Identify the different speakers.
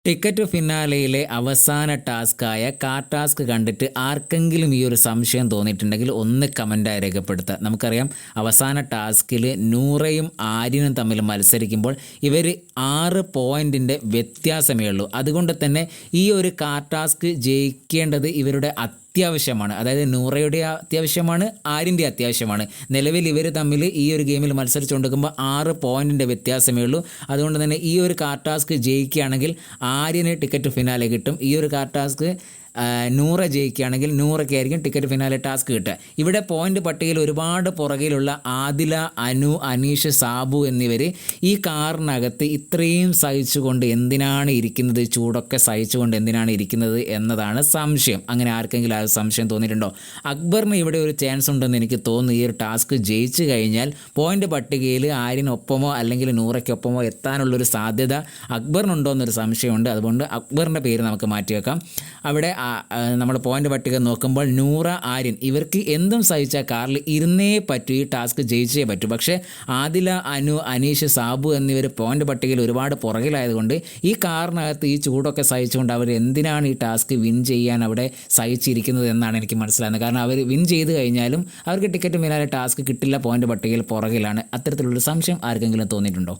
Speaker 1: Ticket ഫിനാലയിലെ അവസാന ടാസ്ക്കായ car task കണ്ടിട്ട് ആർക്കെങ്കിലും ഈ ഒരു സംശയം തോന്നിയിട്ടുണ്ടെങ്കിൽ ഒന്ന് കമൻറ്റായി രേഖപ്പെടുത്തുക. നമുക്കറിയാം, അവസാന ടാസ്കിൽ നൂറയും ആര്യനും തമ്മിൽ മത്സരിക്കുമ്പോൾ ഇവർ 6 പോയിൻറ്റിൻ്റെ വ്യത്യാസമേ ഉള്ളൂ. അതുകൊണ്ട് തന്നെ ഈ ഒരു കാർ ടാസ്ക് ജയിക്കേണ്ടത് ഇവരുടെ അത്യാവശ്യമാണ്. അതായത് നൂറയുടെ അത്യാവശ്യമാണ്, ആര്യൻ്റെ അത്യാവശ്യമാണ്. നിലവിൽ ഇവർ തമ്മിൽ ഈ ഒരു ഗെയിമിൽ മത്സരിച്ചുകൊണ്ടിരിക്കുമ്പോൾ 6 പോയിൻറ്റിൻ്റെ വ്യത്യാസമേ ഉള്ളൂ. അതുകൊണ്ട് തന്നെ ഈ ഒരു കാർ ടാസ്ക് ജയിക്കുകയാണെങ്കിൽ ആര്യന് ടിക്കറ്റ് ഫിനാലെ കിട്ടും. ഈ ഒരു കാർ ടാസ്ക് നൂറ ജയിക്കുകയാണെങ്കിൽ നൂറയ്ക്കായിരിക്കും ടിക്കറ്റ് ഫിനാലെ ടാസ്ക് കിട്ടുക. ഇവിടെ പോയിന്റ് പട്ടികയിൽ ഒരുപാട് പുറകിലുള്ള ആദില, അനു, അനീഷ്, സാബു എന്നിവർ ഈ കാറിനകത്ത് ഇത്രയും സഹിച്ചുകൊണ്ട് എന്തിനാണ് ഇരിക്കുന്നത്, ചൂടൊക്കെ സഹിച്ചുകൊണ്ട് എന്തിനാണ് ഇരിക്കുന്നത് എന്നതാണ് സംശയം. അങ്ങനെ ആർക്കെങ്കിലും ആ സംശയം തോന്നിയിട്ടുണ്ടോ? അക്ബറിന് ഇവിടെ ഒരു ചാൻസ് ഉണ്ടെന്ന് എനിക്ക് തോന്നുന്നു. ഈ ഒരു ടാസ്ക് ജയിച്ചു കഴിഞ്ഞാൽ പോയിന്റ് പട്ടികയിൽ ആര്യനൊപ്പമോ അല്ലെങ്കിൽ നൂറയ്ക്കൊപ്പമോ എത്താനുള്ളൊരു സാധ്യത അക്ബറിനുണ്ടോ എന്നൊരു സംശയമുണ്ട്. അതുകൊണ്ട് അക്ബറിൻ്റെ പേര് നമുക്ക് മാറ്റിവെക്കാം. അവിടെ നമ്മൾ പോയിന്റ് പട്ടിക നോക്കുമ്പോൾ നൂറ, ആര്യൻ ഇവർക്ക് എന്തും സഹിച്ച കാറിൽ ഇരുന്നേ പറ്റൂ, ഈ ടാസ്ക് ജയിച്ചേ പറ്റൂ. പക്ഷേ ആദില, അനു, അനീഷ്, സാബു എന്നിവർ പോയിന്റ് പട്ടികയിൽ ഒരുപാട് പുറകിലായതുകൊണ്ട് ഈ കാറിനകത്ത് ഈ ചൂടൊക്കെ സഹിച്ചുകൊണ്ട് അവർ എന്തിനാണ് ഈ ടാസ്ക് വിൻ ചെയ്യാൻ അവിടെ സഹിച്ചിരിക്കുന്നത് എന്നാണ് എനിക്ക് മനസ്സിലാകുന്നത്. കാരണം അവർ വിൻ ചെയ്ത് കഴിഞ്ഞാലും അവർക്ക് ടിക്കറ്റ് ഫിനാലെ ടാസ്ക് കിട്ടില്ല, പോയിന്റ് പട്ടികയിൽ പുറകിലാണ്. അത്തരത്തിലുള്ളൊരു സംശയം ആർക്കെങ്കിലും തോന്നിയിട്ടുണ്ടോ?